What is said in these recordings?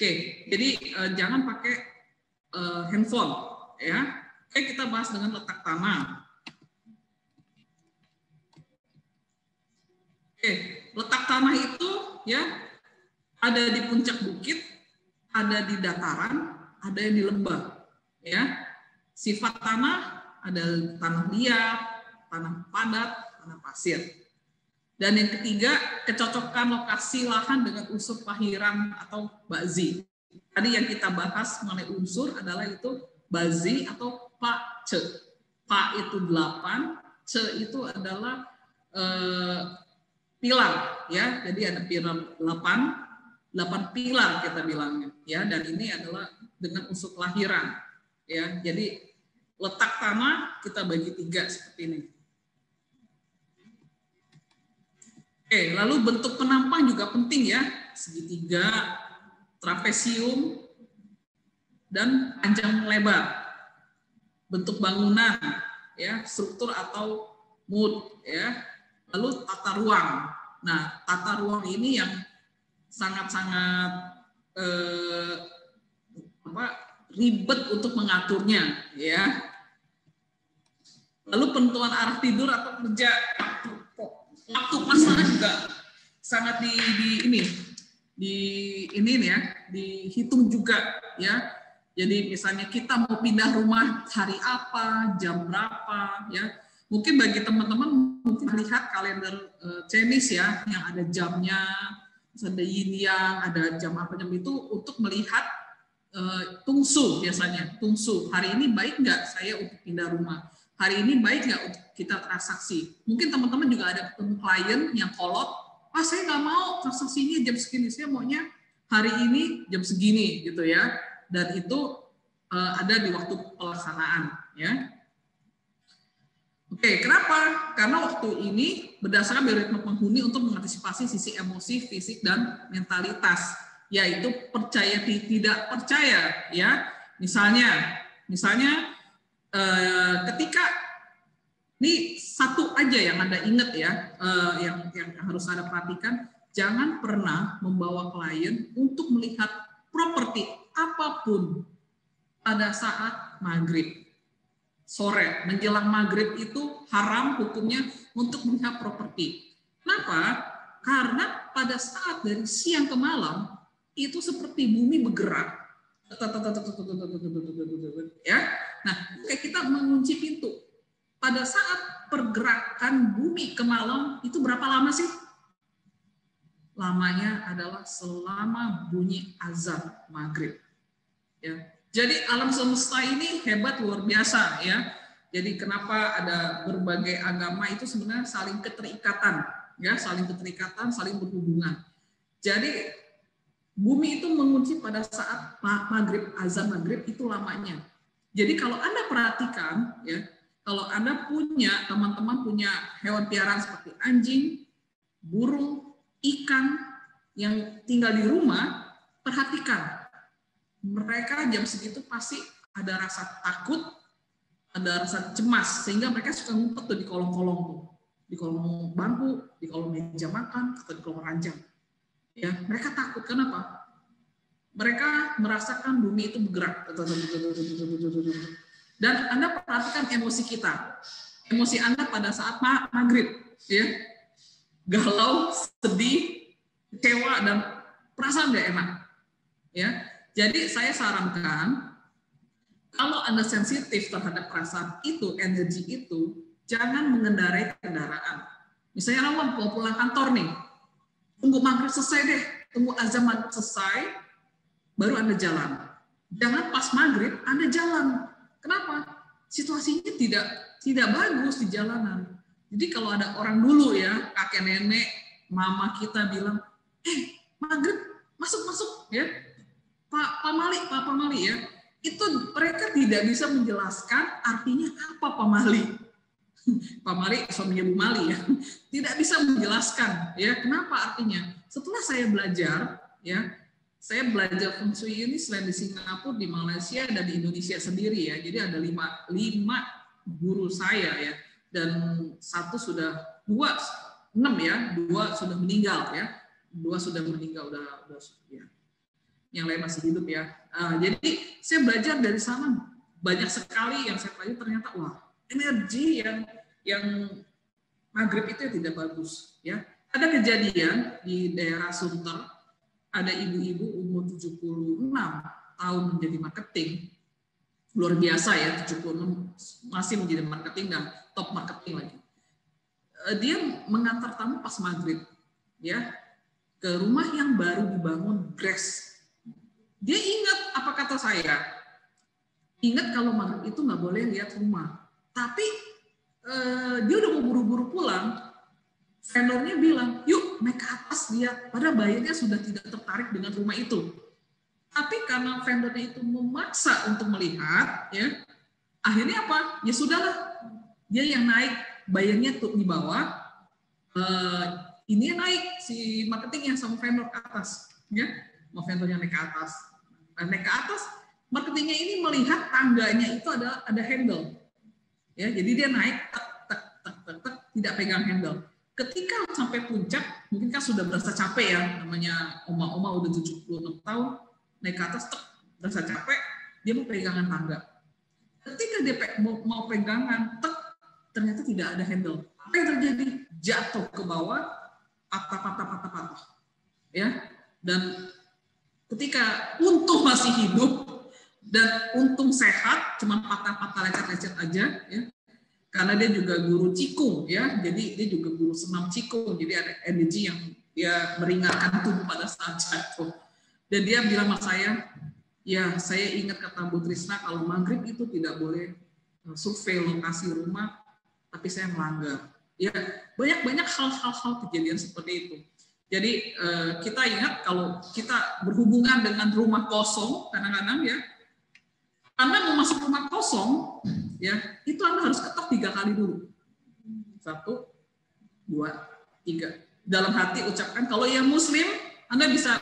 Oke, jadi jangan pakai handphone, ya. Oke, kita bahas dengan letak tanah. Oke, letak tanah itu ya ada di puncak bukit, ada di dataran, ada yang di lembah, ya. Sifat tanah ada tanah liat, tanah padat, tanah pasir. Dan yang ketiga, kecocokan lokasi lahan dengan unsur pahiran atau bazi. Tadi yang kita bahas mengenai unsur adalah itu bazi atau pace. Pa itu 8, ce itu adalah pilar, ya. Jadi ada pilar 8 pilar kita bilangnya, ya. Dan ini adalah dengan unsur kelahiran, ya. Jadi letak tanah kita bagi 3 seperti ini. Oke, lalu bentuk penampang juga penting, ya. Segitiga, trapesium, dan panjang lebar. Bentuk bangunan, ya, struktur atau mood, ya. Lalu tata ruang. Nah, tata ruang ini yang sangat-sangat ribet untuk mengaturnya, ya. Lalu penentuan arah tidur atau kerja waktu pasangan juga sangat dihitung juga, ya. Jadi misalnya kita mau pindah rumah hari apa, jam berapa, ya. Mungkin bagi teman-teman mungkin lihat kalender Chinese, ya, yang ada jamnya, ada yin yang, ada jam apa jam itu untuk melihat tungsu biasanya. Tungsu, hari ini baik nggak saya untuk pindah rumah? Hari ini baik nggak untuk kita transaksi? Mungkin teman-teman juga ada ketemu klien yang kolot, saya nggak mau transaksinya jam segini, saya maunya hari ini jam segini, gitu ya. Dan itu ada di waktu pelaksanaan, ya. Oke, kenapa? Karena waktu ini berdasarkan algoritma penghuni untuk mengantisipasi sisi emosi, fisik, dan mentalitas, yaitu percaya tidak percaya, ya. Misalnya ketika ini satu aja yang Anda ingat, ya, yang harus Anda perhatikan, jangan pernah membawa klien untuk melihat properti apapun pada saat maghrib. Sore, menjelang maghrib itu haram hukumnya untuk melihat properti. Kenapa? Karena pada saat dari siang ke malam, itu seperti bumi bergerak. Ya, nah, kayak kita mengunci pintu. Pada saat pergerakan bumi ke malam, itu berapa lama sih? Lamanya adalah selama bunyi azan maghrib. Ya. Jadi alam semesta ini hebat luar biasa, ya. Jadi kenapa ada berbagai agama itu sebenarnya saling keterikatan, ya, saling keterikatan, saling berhubungan. Jadi bumi itu mengunci pada saat maghrib, azan maghrib itu lamanya. Jadi kalau Anda perhatikan, ya, kalau Anda punya, teman-teman punya hewan piaraan seperti anjing, burung, ikan yang tinggal di rumah, perhatikan. Mereka jam segitu pasti ada rasa takut, ada rasa cemas, sehingga mereka suka ngumpet tuh di kolong-kolong tuh, di kolong bangku, di kolong meja makan, atau di kolong ranjang. Ya, mereka takut. Kenapa? Mereka merasakan bumi itu bergerak. Dan Anda perhatikan emosi kita, emosi Anda pada saat maghrib, ya, galau, sedih, kecewa, dan perasaan nggak enak, ya. Jadi saya sarankan, kalau Anda sensitif terhadap perasaan itu, energi itu, jangan mengendarai kendaraan. Misalnya Anda mau pulang kantor nih, tunggu maghrib selesai deh, tunggu azan maghrib selesai, baru Anda jalan. Jangan pas maghrib Anda jalan. Kenapa? Situasinya tidak bagus di jalanan. Jadi kalau ada orang dulu, ya, kakek nenek, mama kita bilang, maghrib masuk, ya. Pak Mali, ya, itu mereka tidak bisa menjelaskan artinya apa Pak Mali. Pak Mali suaminya Bu Mali, ya, tidak bisa menjelaskan, ya, kenapa artinya. Setelah saya belajar, ya, saya belajar Feng Shui ini selain di Singapura, di Malaysia, dan di Indonesia sendiri, ya. Jadi ada lima guru saya, ya, dan dua sudah meninggal, ya, udah ya. yang lain masih hidup ya. Jadi saya belajar dari sana banyak sekali yang saya pelajari, ternyata wah energi yang maghrib itu tidak bagus ya. Ada kejadian di daerah Sunter, ada ibu-ibu umur 76 tahun menjadi marketing, luar biasa ya, 76 masih menjadi marketing dan top marketing lagi. Dia mengantar tamu pas maghrib ya ke rumah yang baru dibangun grass. Dia ingat apa kata saya, ingat kalau maghrib itu nggak boleh lihat rumah. Tapi dia udah mau buru-buru pulang, vendornya bilang, yuk naik ke atas lihat. Padahal bayarnya sudah tidak tertarik dengan rumah itu. Tapi karena vendornya itu memaksa untuk melihat, ya akhirnya apa? Ya sudahlah, dia yang naik, bayarnya tuh di bawah. Ini naik si marketing yang sama vendor ke atas, ya mau vendornya naik ke atas. Naik ke atas, marketingnya ini melihat tangganya itu ada handle, ya jadi dia naik tidak pegang handle. Ketika sampai puncak, mungkin kan sudah berasa capek ya, namanya oma-oma udah 76 tahun naik ke atas, berasa capek, dia mau pegangan tangga. Ketika dia mau pegangan, ternyata tidak ada handle. Apa yang terjadi? Jatuh ke bawah, patah, ya. Dan ketika untung masih hidup dan untung sehat, cuma patah-patah lecet-lecet aja, ya. Karena dia juga guru cikung, ya. Jadi dia juga guru senam cikung. Jadi ada energi yang dia meringankan tubuh pada saat jatuh. Dan dia bilang sama saya, ya saya ingat kata Bu Trisna kalau maghrib itu tidak boleh survei lokasi rumah, tapi saya melanggar. Ya banyak hal-hal kejadian seperti itu. Jadi kita ingat kalau kita berhubungan dengan rumah kosong, kadang-kadang ya, Anda mau masuk rumah kosong, ya itu Anda harus ketok 3 kali dulu. 1, 2, 3. Dalam hati ucapkan. Kalau yang Muslim, Anda bisa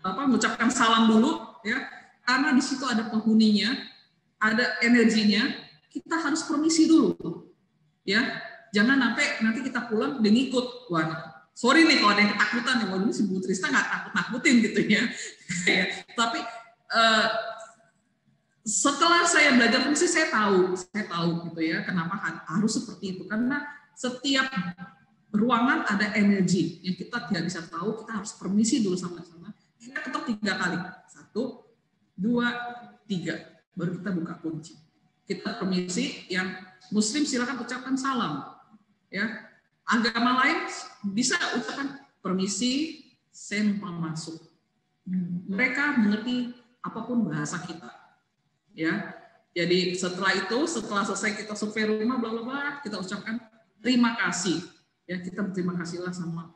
mengucapkan salam dulu, ya, karena di situ ada penghuninya, ada energinya. Kita harus permisi dulu, ya. Jangan sampai nanti kita pulang dan ngikut. Wah, sorry nih kalau ada yang ketakutan ya, waduh si Bu Trisna nggak takut-takutin gitu ya. Tapi setelah saya belajar fungsi, saya tahu gitu ya kenapa harus seperti itu, karena setiap ruangan ada energi yang kita tidak bisa tahu, kita harus permisi dulu sama-sama. Kita ketok 3 kali, 1, 2, 3, baru kita buka kunci. Kita permisi, yang Muslim silakan ucapkan salam. Ya, agama lain bisa ucapkan permisi, saya numpang masuk. Mereka mengerti apapun bahasa kita. Ya, jadi setelah selesai kita survei rumah, bla bla bla, kita ucapkan terima kasih. Ya, kita berterima kasihlah sama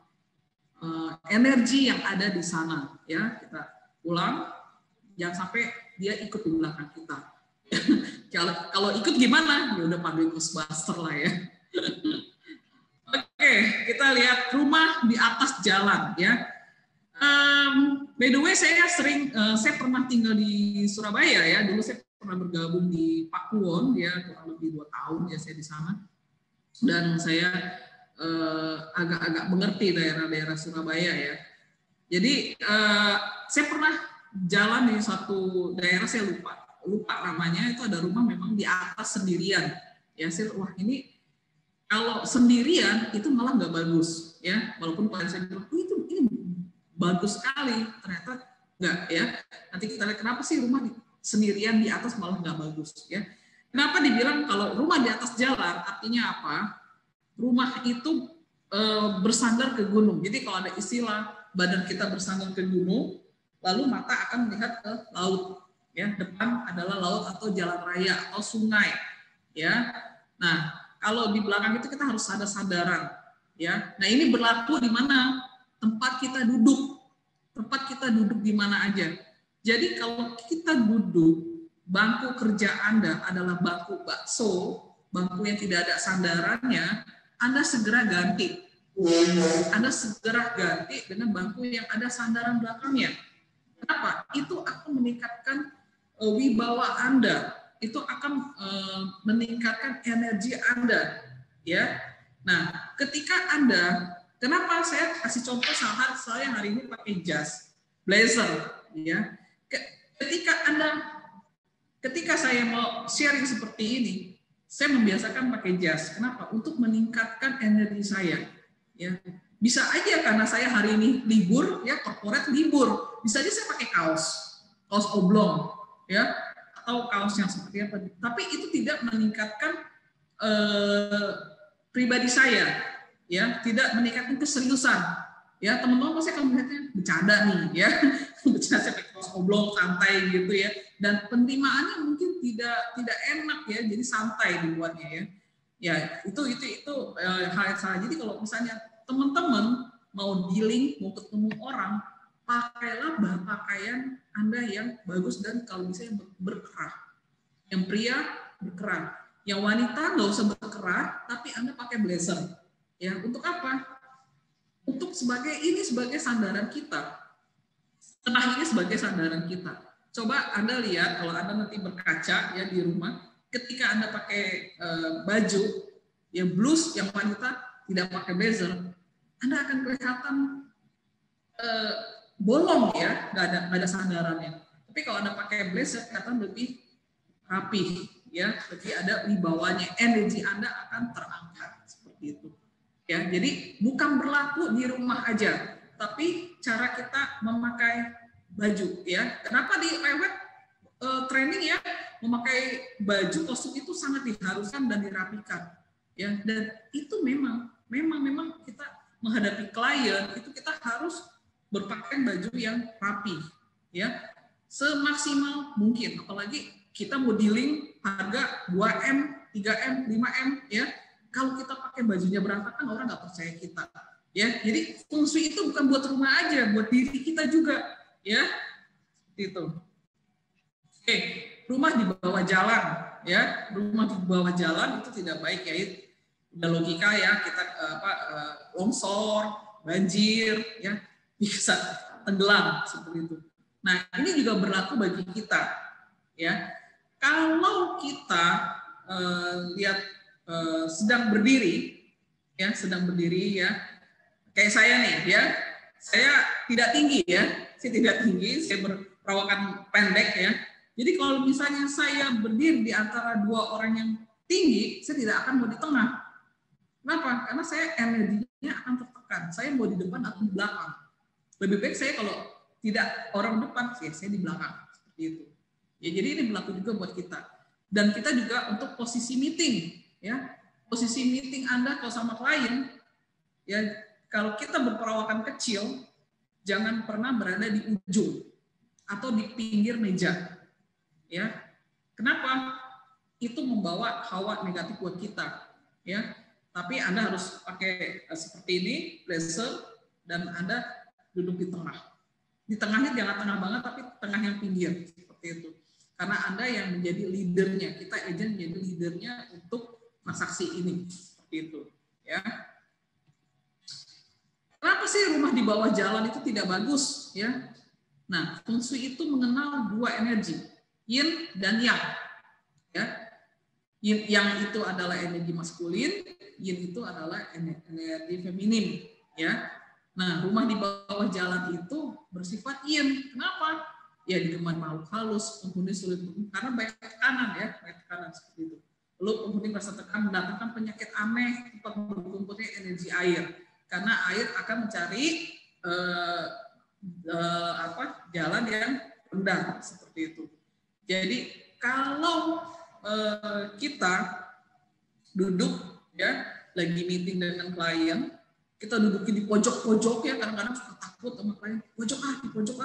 energi yang ada di sana. Ya, kita pulang, jangan sampai dia ikut di belakang kita. Kalau ikut gimana? Ya udah panggil Ghostbuster lah ya. Oke, kita lihat rumah di atas jalan ya. By the way, saya pernah tinggal di Surabaya ya. Dulu saya pernah bergabung di Pakuwon ya, kurang lebih 2 tahun ya saya di sana. Dan saya agak-agak mengerti daerah-daerah Surabaya ya. Jadi saya pernah jalan di satu daerah, saya lupa namanya, itu ada rumah memang di atas sendirian. Ya, saya wah ini kalau sendirian itu malah nggak bagus ya, walaupun klien saya bilang ini bagus sekali, ternyata nggak ya. Nanti kita lihat kenapa sih rumah sendirian di atas malah nggak bagus ya. Kenapa dibilang kalau rumah di atas jalan, artinya apa? Rumah itu bersandar ke gunung. Jadi kalau ada istilah badan kita bersandar ke gunung, lalu mata akan melihat ke laut. Ya, depan adalah laut atau jalan raya atau sungai. Ya, nah kalau di belakang itu kita harus ada sadaran, ya. Nah ini berlaku di mana tempat kita duduk di mana aja. Jadi kalau kita duduk, bangku kerja Anda adalah bangku bakso, bangku yang tidak ada sandarannya, Anda segera ganti. Anda segera ganti dengan bangku yang ada sandaran belakangnya. Kenapa? Itu akan meningkatkan wibawa Anda. Itu akan meningkatkan energi Anda, ya. Nah, ketika Anda, kenapa saya kasih contoh saya hari ini pakai jas, blazer, ya. Ketika saya mau sharing seperti ini, saya membiasakan pakai jas. Kenapa? Untuk meningkatkan energi saya. Ya, bisa aja karena saya hari ini libur, ya corporate libur, bisa aja saya pakai kaos oblong, ya, atau kaos yang seperti apa. Tapi itu tidak meningkatkan pribadi saya, ya, tidak meningkatkan keseriusan. Ya, teman-teman pasti akan melihatnya bercanda nih, ya, bercanda saya pakai kaos oblong, santai gitu ya. Dan penerimaannya mungkin tidak enak ya, jadi santai dibuatnya ya. Ya, itu hal yang salah. Jadi kalau misalnya teman-teman mau dealing, mau ketemu orang, pakailah pakaian Anda yang bagus dan kalau bisa berkerah. Yang pria berkerah, yang wanita nggak usah berkerah, tapi Anda pakai blazer. Ya, untuk apa? Untuk sebagai sandaran kita. Tenang, ini sebagai sandaran kita. Coba Anda lihat kalau Anda nanti berkaca ya di rumah, ketika Anda pakai baju ya blus yang wanita tidak pakai blazer, Anda akan kelihatan bolong ya, nggak ada sandarannya. Tapi kalau Anda pakai blazer kelihatan lebih rapi ya, lebih ada wibawanya, energi Anda akan terangkat seperti itu. Ya, jadi bukan berlaku di rumah aja, tapi cara kita memakai baju ya. Kenapa di private training ya memakai baju kostum itu sangat diharuskan dan dirapikan ya. Dan itu memang kita menghadapi klien itu kita harus berpakaian baju yang rapi ya, semaksimal mungkin. Apalagi kita mau dealing harga 2M, 3M, 5M ya. Kalau kita pakai bajunya berantakan orang nggak percaya kita. Ya, jadi fungsi itu bukan buat rumah aja, buat diri kita juga, ya, itu. Oke, rumah di bawah jalan, ya, rumah di bawah jalan itu tidak baik ya, udah logika ya, kita longsor, banjir, ya, bisa tenggelam seperti itu. Nah, ini juga berlaku bagi kita, ya. Kalau kita lihat sedang berdiri, ya, kayak saya nih ya, saya tidak tinggi ya, saya berperawakan pendek ya. Jadi kalau misalnya saya berdiri di antara dua orang yang tinggi, saya tidak akan mau di tengah. Kenapa? Karena saya energinya akan tertekan. Saya mau di depan atau di belakang. Lebih baik saya kalau tidak orang depan, saya di belakang seperti itu. Ya, jadi ini berlaku juga buat kita. Dan kita juga untuk posisi meeting, ya, posisi meeting Anda kalau sama klien, ya. Kalau kita berperawakan kecil, jangan pernah berada di ujung atau di pinggir meja. Ya. Kenapa? Itu membawa hawa negatif buat kita. Ya. Tapi Anda harus pakai seperti ini, blazer, dan Anda duduk di tengah. Di tengahnya jangan tengah banget, tapi tengah yang pinggir. Seperti itu. Karena Anda yang menjadi leadernya. Kita agent menjadi leadernya untuk transaksi ini. Seperti itu. Ya. Kenapa sih rumah di bawah jalan itu tidak bagus? Ya, nah feng shui itu mengenal dua energi, yin dan yang. Ya, yin yang itu adalah energi maskulin, yin itu adalah energi feminim. Ya, nah rumah di bawah jalan itu bersifat yin. Kenapa? Ya digemari makhluk halus, penghuni sulit karena banyak tekanan ya, banyak tekanan seperti itu. Lalu penghuni merasa tekan mendatangkan penyakit aneh, tempat berkumpulnya energi air. Karena air akan mencari jalan yang rendah seperti itu. Jadi kalau kita duduk ya lagi meeting dengan klien, kita dudukin di pojok-pojok ya, kadang-kadang suka takut sama klien, di pojok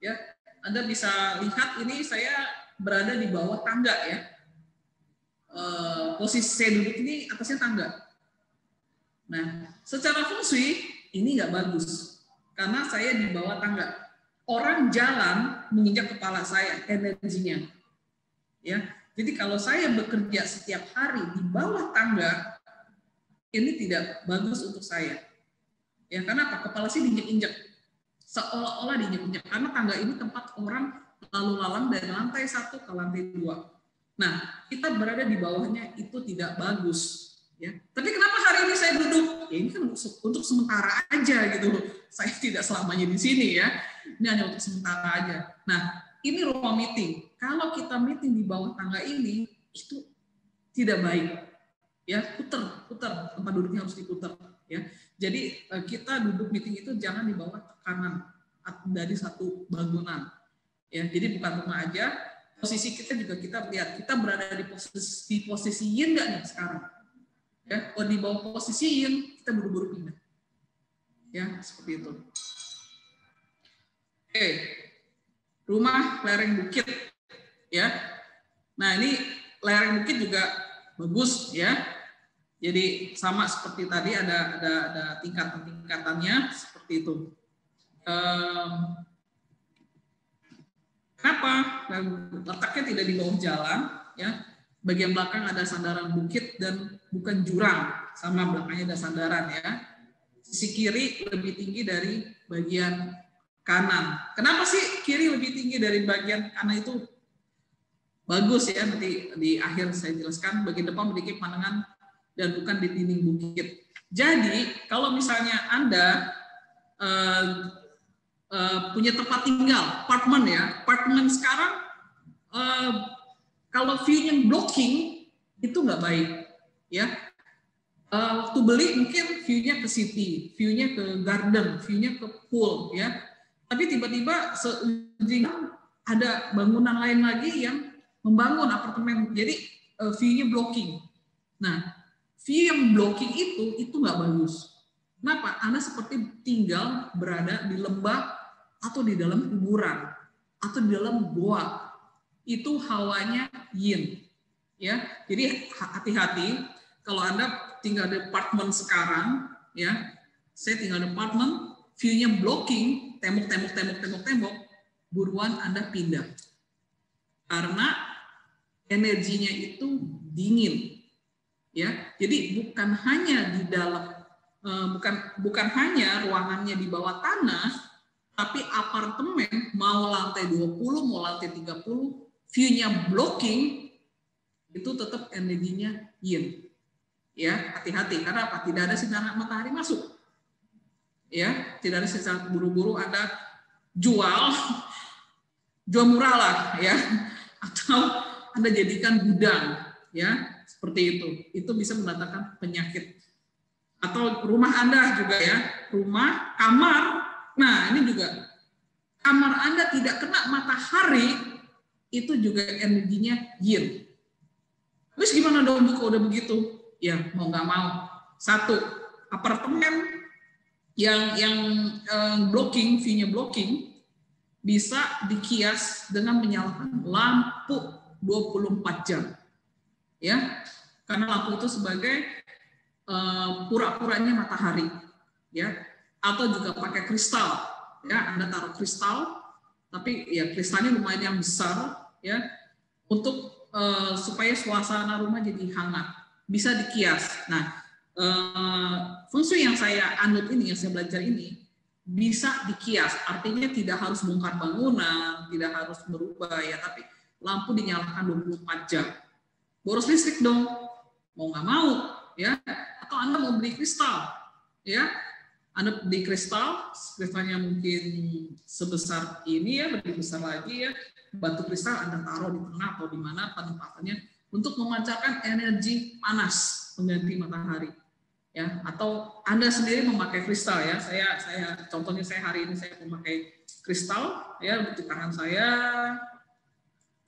ya. Anda bisa lihat ini saya berada di bawah tangga ya. Posisi saya duduk ini atasnya tangga. Nah, secara feng shui ini nggak bagus karena saya di bawah tangga. Orang jalan menginjak kepala saya energinya, ya. Jadi kalau saya bekerja setiap hari di bawah tangga, ini tidak bagus untuk saya. Ya, karena apa? Kepala saya diinjak-injak, seolah-olah diinjak-injak. Karena tangga ini tempat orang lalu lalang dari lantai 1 ke lantai 2. Nah, kita berada di bawahnya itu tidak bagus. Ya. Tapi kenapa hari ini saya duduk? Ya ini kan untuk sementara aja gitu. Saya tidak selamanya di sini ya. Ini hanya untuk sementara aja. Nah, ini rumah meeting. Kalau kita meeting di bawah tangga ini, itu tidak baik. Ya, putar tempat duduknya harus diputar. Ya, jadi kita duduk meeting itu jangan di bawah tekanan dari satu bangunan. Ya, jadi bukan rumah aja. Posisi kita juga kita lihat kita berada di posisi yin nggak nih sekarang. Ya, kalau di bawah posisi yin kita buru-buru pindah. Ya, seperti itu. Oke, rumah lereng bukit. Ya, nah ini lereng bukit juga bagus ya. Jadi sama seperti tadi ada tingkatan-tingkatannya seperti itu. Kenapa? Letaknya tidak di bawah jalan, ya. Bagian belakang ada sandaran bukit dan bukan jurang, sama belakangnya ada sandaran ya. Sisi kiri lebih tinggi dari bagian kanan. Kenapa sih kiri lebih tinggi dari bagian kanan itu? Bagus ya, nanti di akhir saya jelaskan. Bagian depan memiliki pandangan dan bukan di dinding bukit. Jadi kalau misalnya Anda punya tempat tinggal, apartemen ya, apartemen sekarang kalau view-nya blocking itu nggak baik, ya. Waktu beli mungkin view-nya ke city, view-nya ke garden, view-nya ke pool, ya. Tapi tiba-tiba seujung ada bangunan lain lagi yang membangun apartemen, jadi view-nya blocking. Nah, view yang blocking itu nggak bagus. Kenapa? Anda seperti tinggal berada di lembah atau di dalam kuburan atau di dalam goa. Itu hawanya yin, ya. Jadi hati-hati kalau Anda tinggal di apartemen sekarang, ya. Saya tinggal di apartemen, view-nya blocking, tembok, buruan Anda pindah. Karena energinya itu dingin, ya. Jadi bukan hanya di dalam bukan hanya ruangannya di bawah tanah, tapi apartemen mau lantai 20, mau lantai 30, view-nya blocking, itu tetap energinya yin. Ya, hati-hati karena apa? Tidak ada sinar matahari masuk. Ya, tidak ada sinar, buru-buru Anda jual murah lah ya, atau Anda jadikan gudang ya, seperti itu. Itu bisa mendatangkan penyakit. Atau rumah Anda juga ya, rumah, kamar. Nah, ini juga kamar Anda tidak kena matahari, itu juga energinya yin. Terus gimana dong Bu kalau udah begitu? Ya mau nggak mau. Satu, apartemen yang blocking, view-nya blocking, bisa dikias dengan menyalakan lampu 24 jam. Ya, karena lampu itu sebagai pura-puranya matahari. Ya, atau juga pakai kristal. Ya, Anda taruh kristal, tapi ya kristalnya lumayan yang besar ya, untuk supaya suasana rumah jadi hangat, bisa dikias. Nah, feng shui yang saya anut ini, yang saya belajar ini bisa dikias, artinya tidak harus bongkar bangunan, tidak harus merubah ya, tapi lampu dinyalakan 24 jam. Boros listrik dong, mau nggak mau ya. Atau Anda mau beli kristal ya, Anda beli kristalnya mungkin sebesar ini ya, lebih besar lagi ya. Batu kristal Anda taruh di tengah atau di mana penempatannya untuk memancarkan energi panas pengganti matahari. Ya, atau Anda sendiri memakai kristal ya. Saya contohnya saya hari ini saya memakai kristal ya di tangan saya.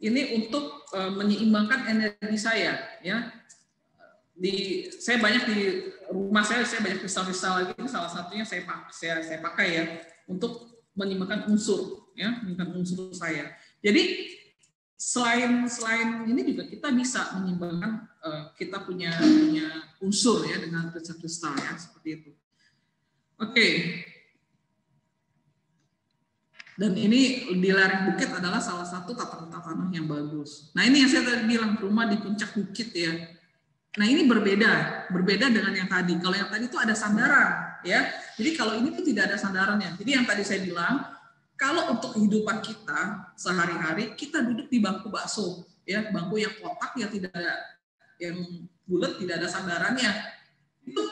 Ini untuk menyeimbangkan energi saya ya. Saya banyak di rumah saya banyak kristal-kristal lagi, salah satunya saya pakai ya untuk menyeimbangkan unsur ya, menyeimbangkan unsur saya. Jadi selain ini juga kita bisa menyeimbangkan kita punya unsur ya dengan kristal ya, seperti itu. Oke. Dan ini di lereng bukit adalah salah satu tata tanah yang bagus. Nah, ini yang saya tadi bilang, rumah di puncak bukit ya. Nah, ini berbeda dengan yang tadi. Kalau yang tadi itu ada sandaran, ya. Jadi kalau ini tuh tidak ada sandarannya. Jadi yang tadi saya bilang, kalau untuk kehidupan kita sehari-hari, kita duduk di bangku bakso, ya, bangku yang kotak yang tidak ada, yang bulat, tidak ada sandarannya. Itu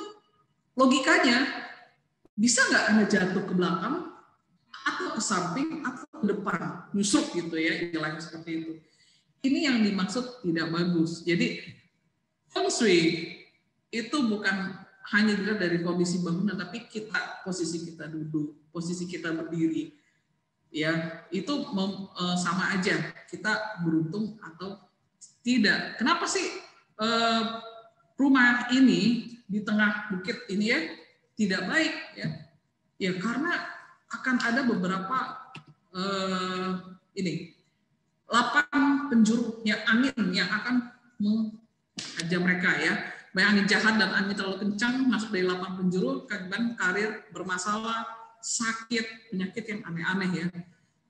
logikanya bisa nggak Anda jatuh ke belakang atau ke samping atau ke depan, nyusuk gitu ya, istilahnya seperti itu. Ini yang dimaksud tidak bagus. Jadi feng shui itu bukan hanya dilihat dari kondisi bangunan, tapi posisi kita duduk, posisi kita berdiri, ya itu sama aja kita beruntung atau tidak. Kenapa sih rumah ini di tengah bukit ini ya tidak baik ya? Ya karena akan ada beberapa lapang penjuru yang angin yang akan menghajar mereka ya. Baik angin jahat dan angin terlalu kencang masuk dari lapang penjuru, dan karir bermasalah, sakit, penyakit yang aneh-aneh ya.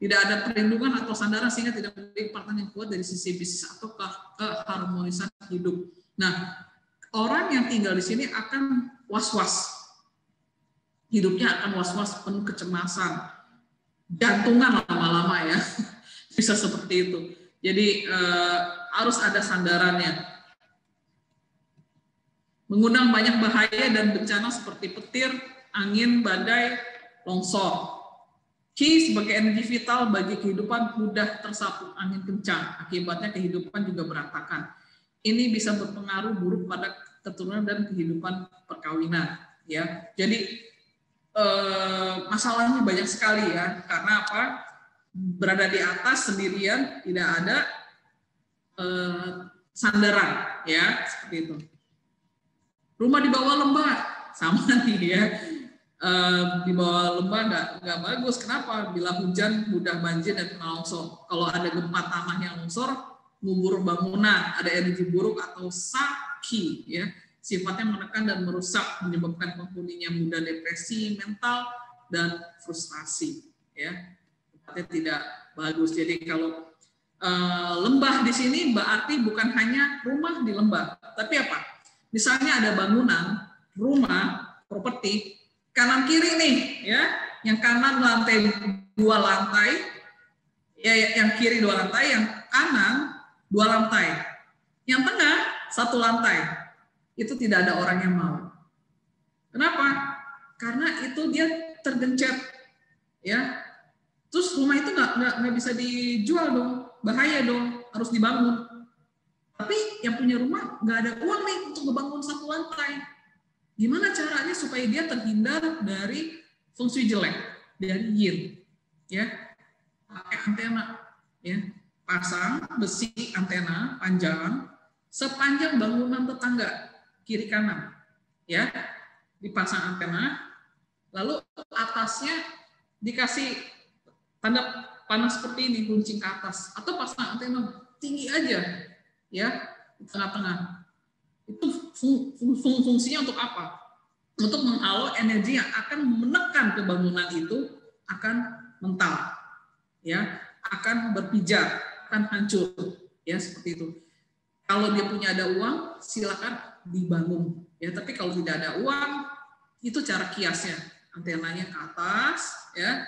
Tidak ada perlindungan atau sandaran sehingga tidak memiliki partner yang kuat dari sisi bisnis atau keharmonisan hidup. Nah, orang yang tinggal di sini akan was-was. Hidupnya akan was-was, penuh kecemasan, jantungan lama-lama ya. Bisa seperti itu. Jadi harus ada sandarannya. Mengundang banyak bahaya dan bencana seperti petir, angin, badai, longsor. Qi sebagai energi vital bagi kehidupan mudah tersapu angin kencang. Akibatnya kehidupan juga berantakan. Ini bisa berpengaruh buruk pada keturunan dan kehidupan perkawinan. Ya, jadi masalahnya banyak sekali ya. Karena apa? Berada di atas sendirian, tidak ada sandaran, ya seperti itu. Rumah di bawah lembah sama nih ya. Di bawah lembah nggak bagus. Kenapa? Bila hujan mudah banjir dan kena longsor. Kalau ada gempa tanah yang longsor, ngubur bangunan, ada energi buruk atau saki ya, sifatnya menekan dan merusak, menyebabkan penghuninya mudah depresi mental dan frustasi ya. Tempatnya tidak bagus. Jadi kalau lembah di sini berarti bukan hanya rumah di lembah, tapi apa? Misalnya ada bangunan, rumah, properti, kanan kiri nih, ya, yang kanan lantai 2 lantai, ya, yang kiri 2 lantai, yang kanan 2 lantai, yang tengah 1 lantai, itu tidak ada orang yang mau. Kenapa? Karena itu dia tergencet, ya. Terus rumah itu nggak bisa dijual dong, bahaya dong, harus dibangun. Tapi yang punya rumah nggak ada uang nih untuk ngebangun 1 lantai. Gimana caranya supaya dia terhindar dari feng shui jelek, dari yin, ya? Pakai antena, ya, pasang besi antena panjang sepanjang bangunan tetangga kiri kanan, ya, dipasang antena, lalu atasnya dikasih tanda panas seperti ini, runcing ke atas, atau pasang antena tinggi aja. Ya, di tengah-tengah. Itu fungsinya untuk apa? Untuk menghalau energi yang akan menekan ke bangunan itu akan mental, ya, akan berpijar, akan hancur, ya seperti itu. Kalau dia punya ada uang, silakan dibangun, ya. Tapi kalau tidak ada uang, itu cara kiasnya, antenanya ke atas, ya,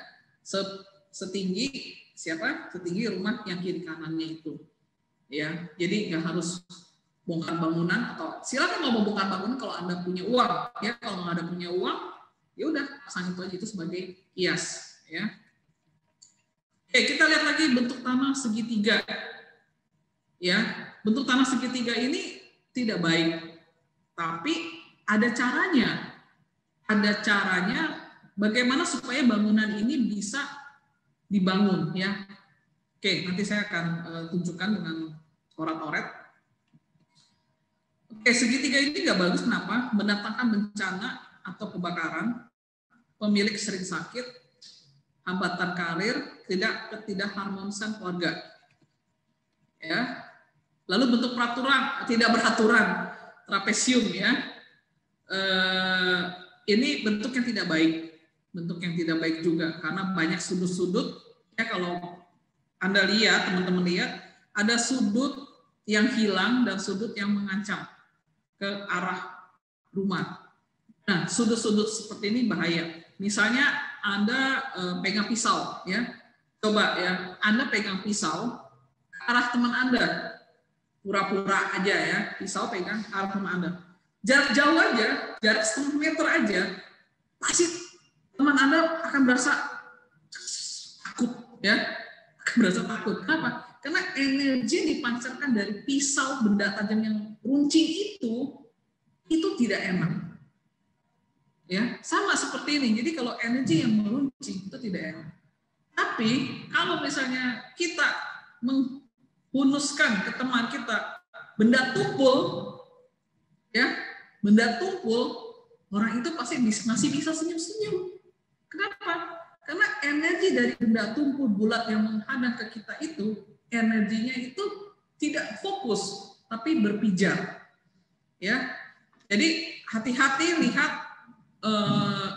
setinggi siapa? Setinggi rumah yang kiri kanannya itu. Ya, jadi nggak harus bongkar bangunan, atau silakan mau bongkar bangunan kalau Anda punya uang, ya. Kalau nggak ada punya uang, ya udah pasang itu aja, itu sebagai kias, ya. Oke, kita lihat lagi bentuk tanah segitiga, ya. Bentuk tanah segitiga ini tidak baik, tapi ada caranya bagaimana supaya bangunan ini bisa dibangun, ya. Oke, nanti saya akan tunjukkan dengan orat-oret. Oke, segitiga ini nggak bagus. Kenapa? Mendatangkan bencana atau kebakaran, pemilik sering sakit, hambatan karir, ketidakharmonisan keluarga. Ya. Lalu bentuk peraturan tidak beraturan, trapesium, ya. Ini bentuk yang tidak baik, bentuk yang tidak baik juga karena banyak sudut-sudut. Ya, kalau Anda lihat, teman-teman lihat, ada sudut yang hilang dan sudut yang mengancam ke arah rumah. Nah, sudut-sudut seperti ini bahaya. Misalnya Anda pegang pisau, ya. Coba ya, Anda pegang pisau ke arah teman Anda. Pura-pura aja ya, pisau pegang ke arah teman Anda. Jarak jauh aja, jarak 1 meter aja, pasti teman Anda akan berasa ya, akan berasa takut. Kenapa? Karena energi yang dipancarkan dari pisau benda tajam yang runcing itu tidak enak. Ya, sama seperti ini. Jadi kalau energi yang meruncing itu tidak enak. Tapi kalau misalnya kita menghunuskan ke teman kita benda tumpul, ya, benda tumpul, orang itu pasti masih bisa senyum-senyum. Kenapa? Karena energi dari benda tumpul bulat yang menghadap ke kita itu, energinya itu tidak fokus, tapi berpijar. Ya, jadi hati-hati lihat.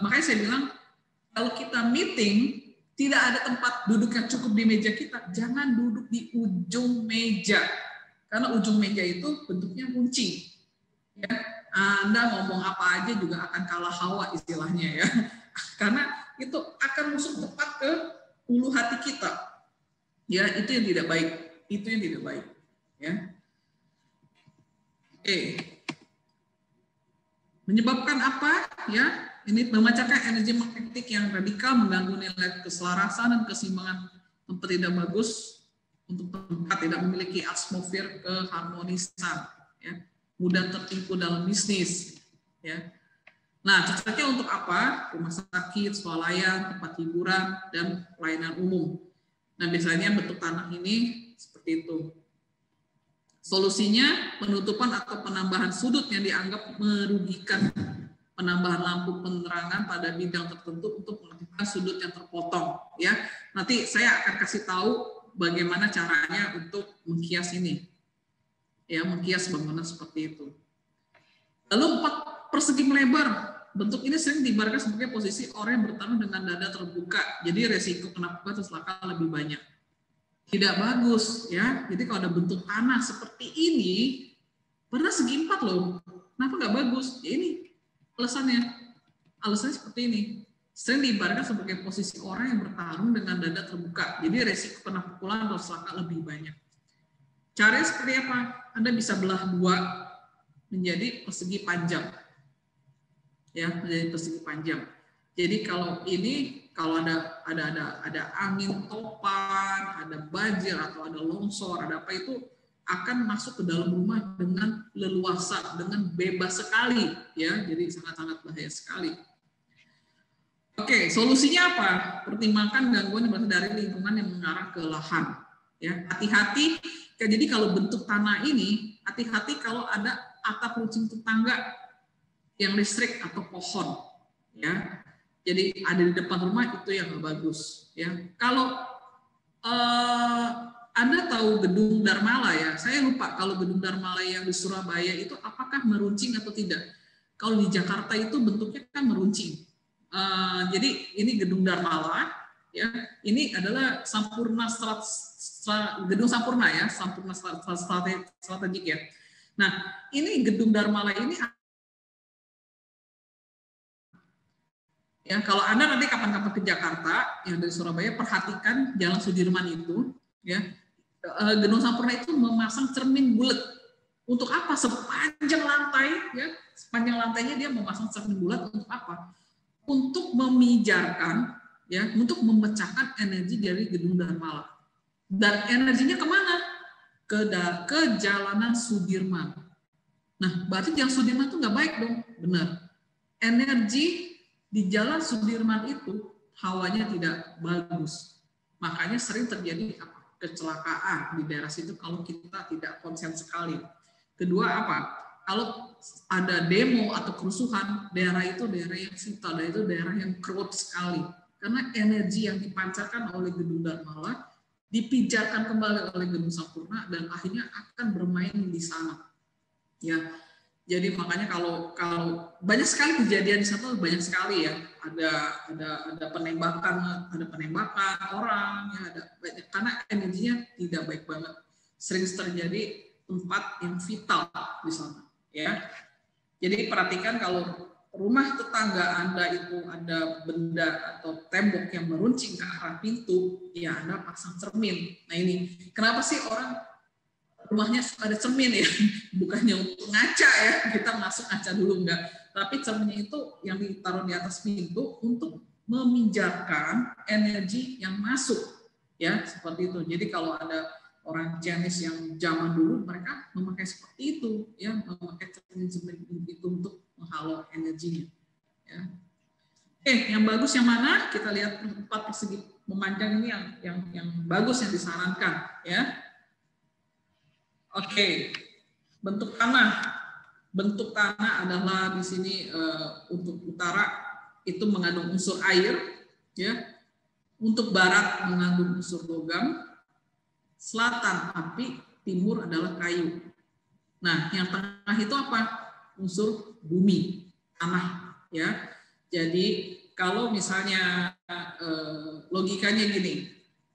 Makanya saya bilang kalau kita meeting tidak ada tempat duduk yang cukup di meja kita, jangan duduk di ujung meja karena ujung meja itu bentuknya runcing. Ya, Anda ngomong apa aja juga akan kalah hawa istilahnya ya, karena itu akan masuk tepat ke ulu hati kita. Ya, itu yang tidak baik, itu yang tidak baik. Ya, oke. Menyebabkan apa? Ya, ini memancarkan energi magnetik yang radikal, mengganggu nilai keselarasan dan keseimbangan tempat tidak bagus untuk tempat tidak memiliki atmosfer keharmonisan. Ya, mudah tertipu dalam bisnis. Ya. Nah, cocoknya untuk apa? Rumah sakit, swalayan, tempat hiburan, dan pelayanan umum. Nah, biasanya bentuk tanah ini seperti itu. Solusinya penutupan atau penambahan sudut yang dianggap merugikan, penambahan lampu penerangan pada bidang tertentu untuk mengaktifkan sudut yang terpotong. Ya, nanti saya akan kasih tahu bagaimana caranya untuk mengkias ini. Ya, mengkias bangunan seperti itu. Lalu 4 persegi melebar. Bentuk ini sering diibaratkan sebagai posisi orang yang bertarung dengan dada terbuka. Jadi resiko kena pukulan atau celaka lebih banyak. Tidak bagus ya. Jadi kalau ada bentuk tanah seperti ini, padahal segi 4 loh. Kenapa nggak bagus? Ya ini alasannya. Alasannya seperti ini. Sering diibaratkan sebagai posisi orang yang bertarung dengan dada terbuka. Jadi resiko kena pukulan atau celaka lebih banyak. Caranya seperti apa? Anda bisa belah 2 menjadi persegi panjang. Ya, menjadi persegi panjang. Jadi kalau ini, kalau ada angin topan, ada banjir atau ada longsor, ada apa itu akan masuk ke dalam rumah dengan leluasa, dengan bebas sekali, ya. Jadi sangat-sangat bahaya sekali. Oke, solusinya apa? Pertimbangkan gangguan yang berasal dari lingkungan yang mengarah ke lahan. Ya, hati-hati. Jadi kalau bentuk tanah ini, hati-hati kalau ada atap runcing tetangga yang listrik atau pohon, ya. Jadi ada di depan rumah itu yang nggak bagus, ya. Kalau Anda tahu gedung Darmala ya, saya lupa kalau gedung Darmala yang di Surabaya itu apakah meruncing atau tidak. Kalau di Jakarta itu bentuknya kan meruncing. Jadi ini gedung Darmala, ya. Ini adalah Sampurna gedung Sampurna ya, Sampurna strategik ya. Nah, ini gedung Darmala ini. Ya, kalau Anda nanti kapan-kapan ke Jakarta, yang dari Surabaya, perhatikan Jalan Sudirman itu, ya, gedung Sampurna itu memasang cermin bulat. Untuk apa? Sepanjang lantai, ya, sepanjang lantainya dia memasang cermin bulat untuk apa? Untuk memijarkan, ya, untuk memecahkan energi dari gedung Darmala. Dan energinya kemana? Ke jalanan Sudirman. Nah, berarti Jalan Sudirman itu nggak baik dong, benar? Energi di Jalan Sudirman itu hawanya tidak bagus. Makanya sering terjadi kecelakaan di daerah situ kalau kita tidak konsen sekali. Kedua apa? Kalau ada demo atau kerusuhan, daerah itu daerah yang vital, daerah itu daerah yang crowd sekali. Karena energi yang dipancarkan oleh gedung Darmala dipijarkan kembali oleh gedung Sampurna dan akhirnya akan bermain di sana. Ya. Jadi makanya kalau banyak sekali kejadian di sana, banyak sekali ya, ada penembakan orang ya, ada banyak, karena energinya tidak baik banget, sering terjadi tempat yang vital di sana ya. Jadi perhatikan kalau rumah tetangga Anda itu ada benda atau tembok yang meruncing ke arah pintu, ya Anda pasang cermin. Nah ini kenapa sih orang rumahnya ada cermin ya, bukannya untuk ngaca ya, kita masuk ngaca dulu enggak, tapi cerminnya itu yang ditaruh di atas pintu untuk meminjarkan energi yang masuk Ya, seperti itu. Jadi kalau ada orang Chinese yang zaman dulu, mereka memakai seperti itu, ya, memakai cermin-cermin itu untuk menghalau energinya. Ya. Oke, yang bagus yang mana? Kita lihat 4 persegi memanjang ini yang bagus yang disarankan, ya. Oke, bentuk tanah. Bentuk tanah adalah di sini untuk utara itu mengandung unsur air, ya. Untuk barat mengandung unsur logam, selatan api, timur adalah kayu. Nah, yang tengah itu apa? Unsur bumi, tanah, ya. Jadi kalau misalnya logikanya gini,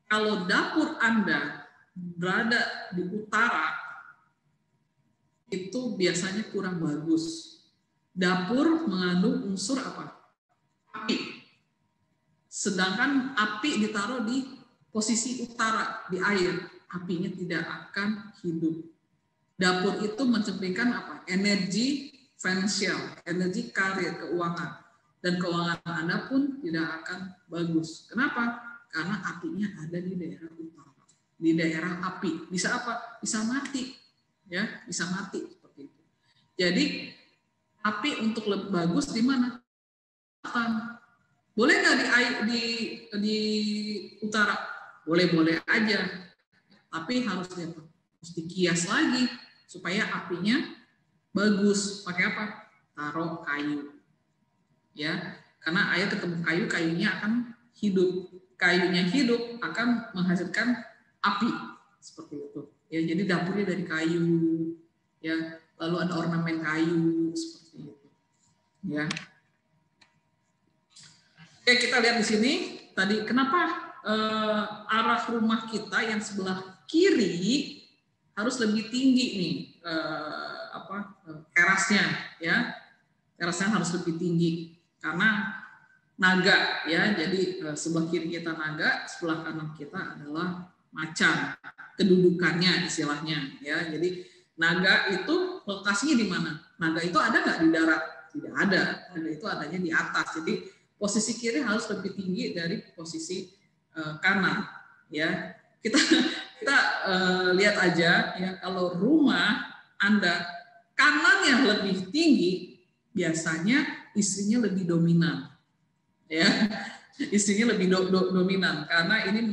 kalau dapur Anda berada di utara, itu biasanya kurang bagus. Dapur mengandung unsur apa? Api. Sedangkan api ditaruh di posisi utara, di air, apinya tidak akan hidup. Dapur itu mencerminkan apa? Energi finansial, energi karir, keuangan. Dan keuangan Anda pun tidak akan bagus. Kenapa? Karena apinya ada di daerah utara, di daerah api. Bisa apa? Bisa mati, ya, bisa mati seperti itu. Jadi api untuk lebih bagus di mana? Boleh nggak di utara? Boleh-boleh aja, tapi harus dikias lagi supaya apinya bagus. Pakai apa? Taruh kayu. Ya, karena air ketemu kayu, kayunya akan hidup. Kayunya hidup akan menghasilkan api seperti itu. Ya, jadi dapurnya dari kayu. Ya, lalu ada ornamen kayu seperti itu. Ya. Oke, kita lihat di sini tadi kenapa arah rumah kita yang sebelah kiri harus lebih tinggi nih terasnya, ya. Terasnya harus lebih tinggi karena naga, ya. Jadi sebelah kiri kita naga, sebelah kanan kita adalah macan. Kedudukannya istilahnya, ya. Jadi naga itu lokasinya di mana? Naga itu ada nggak di darat? Tidak ada. Naga itu adanya di atas. Jadi posisi kiri harus lebih tinggi dari posisi kanan, ya. Kita lihat aja, ya, kalau rumah Anda kanan yang lebih tinggi, biasanya istrinya lebih dominan, ya. Istrinya lebih dominan karena ini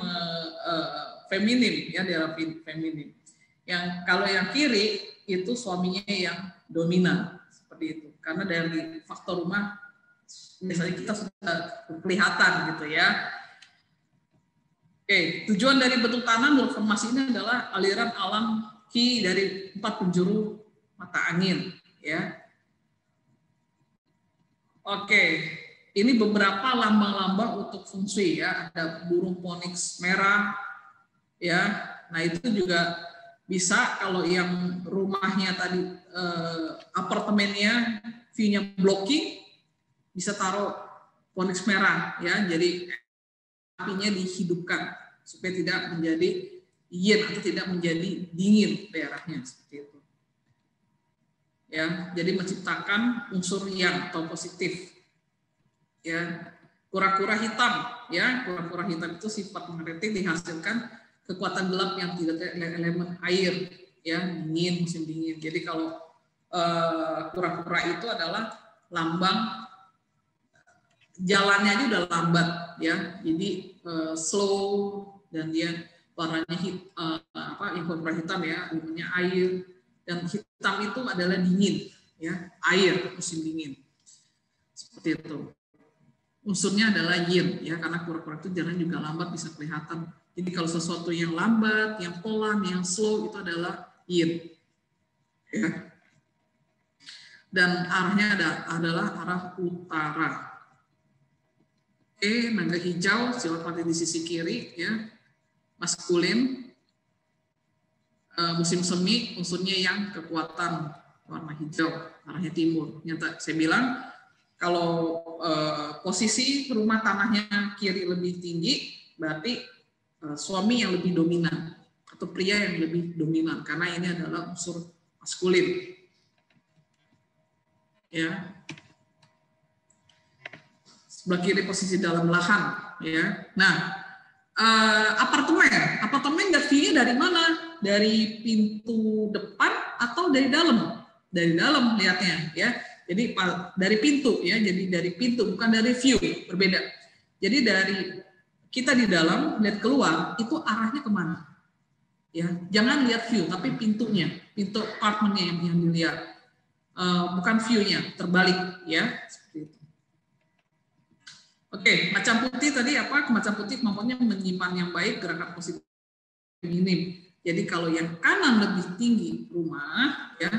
feminim, ya, daerah feminim. Yang kalau yang kiri itu suaminya yang dominan, seperti itu. Karena dari faktor rumah biasanya kita sudah kelihatan gitu, ya. Oke, tujuan dari bentuk tanam dalam formasi ini adalah aliran alam Qi dari 4 penjuru mata angin, ya. Oke, ini beberapa lambang-lambang untuk feng shui, ya. Ada burung phoenix merah, ya. Nah, itu juga bisa kalau yang rumahnya tadi apartemennya view-nya blocking, bisa taruh phoenix merah, ya. Jadi apinya dihidupkan supaya tidak menjadi yin atau tidak menjadi dingin daerahnya, seperti itu. Ya, jadi menciptakan unsur yang atau positif. Ya, kura-kura hitam, ya, kura-kura hitam itu sifat magnetik dihasilkan kekuatan gelap yang tidak ada elemen air, ya, dingin, musim dingin. Jadi kalau kura-kura itu adalah lambang jalannya aja udah lambat, ya. Jadi slow dan dia warnanya yang kura-kura hitam, ya, warnanya air, dan hitam itu adalah dingin, ya, air, musim dingin. Seperti itu. Unsurnya adalah yin, ya, karena kura-kura itu jalan juga lambat, bisa kelihatan. Jadi kalau sesuatu yang lambat, yang pelan, yang slow itu adalah yin, ya. Dan arahnya adalah arah utara. Oke, naga hijau silakan di sisi kiri, ya, maskulin. Musim semi unsurnya yang kekuatan warna hijau, arahnya timur. Yang saya bilang kalau posisi rumah tanahnya kiri lebih tinggi, berarti suami yang lebih dominan atau pria yang lebih dominan karena ini adalah unsur maskulin. Ya. Sebelah kiri posisi dalam lahan, ya. Nah, Apartemen nggak view-nya dari mana? Dari pintu depan atau dari dalam? Dari dalam lihatnya ya. Jadi dari pintu ya. Jadi dari pintu bukan dari view, berbeda. Jadi dari kita di dalam lihat keluar itu arahnya kemana? Ya, jangan lihat view tapi pintunya, pintu apartemennya yang dilihat. Bukan view-nya, terbalik ya. Seperti itu. Oke, macam putih tadi apa? Macam putih kemampuannya menyimpan yang baik, gerakan positif minim. Jadi kalau yang kanan lebih tinggi rumah, ya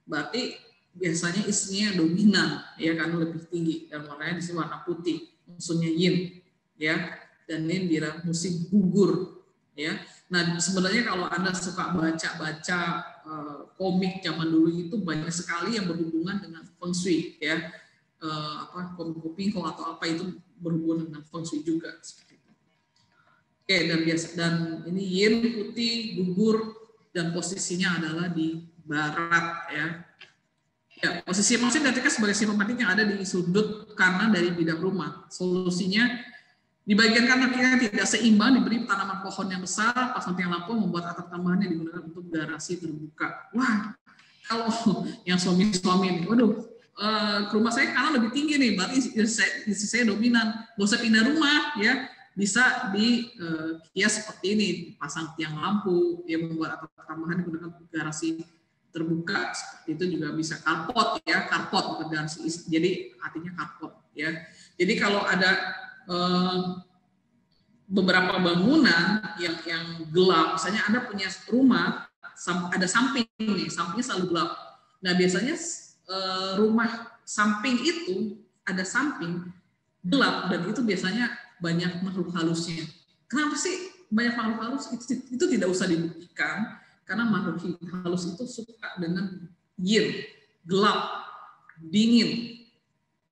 berarti biasanya isinya dominan, ya karena lebih tinggi dan warnanya di warna putih, musuhnya yin, ya dan ini biar musim gugur, ya. Nah sebenarnya kalau Anda suka baca komik zaman dulu itu banyak sekali yang berhubungan dengan feng shui, ya. Komik-komik atau apa itu berhubungan dengan feng shui juga seperti itu. Oke, dan ini yin putih gugur dan posisinya adalah di barat ya. Ya, posisi maksudnya ketika sebagai simpatik yang ada di sudut kanan dari bidang rumah. Solusinya di bagian kanan kiri tidak seimbang, diberi tanaman pohon yang besar, pasang tiang lampu, membuat atap tambahan yang digunakan untuk garasi terbuka. Wah, kalau yang suami-suami ini, waduh, ke rumah saya kanan lebih tinggi nih, berarti isi saya dominan. Gak usah pindah rumah, ya bisa dihias seperti ini, pasang tiang lampu, ya membuat atap tambahan digunakan untuk garasi terbuka. Seperti itu juga bisa carport, ya carport bukan garasi, jadi artinya carport, ya. Jadi kalau ada beberapa bangunan yang gelap, misalnya Anda punya rumah ada samping nih, sampingnya selalu gelap. Nah biasanya rumah samping itu ada samping gelap dan itu biasanya banyak makhluk halusnya. Kenapa sih banyak makhluk halus? Itu tidak usah dibuktikan karena makhluk halus itu suka dengan yin, gelap, dingin,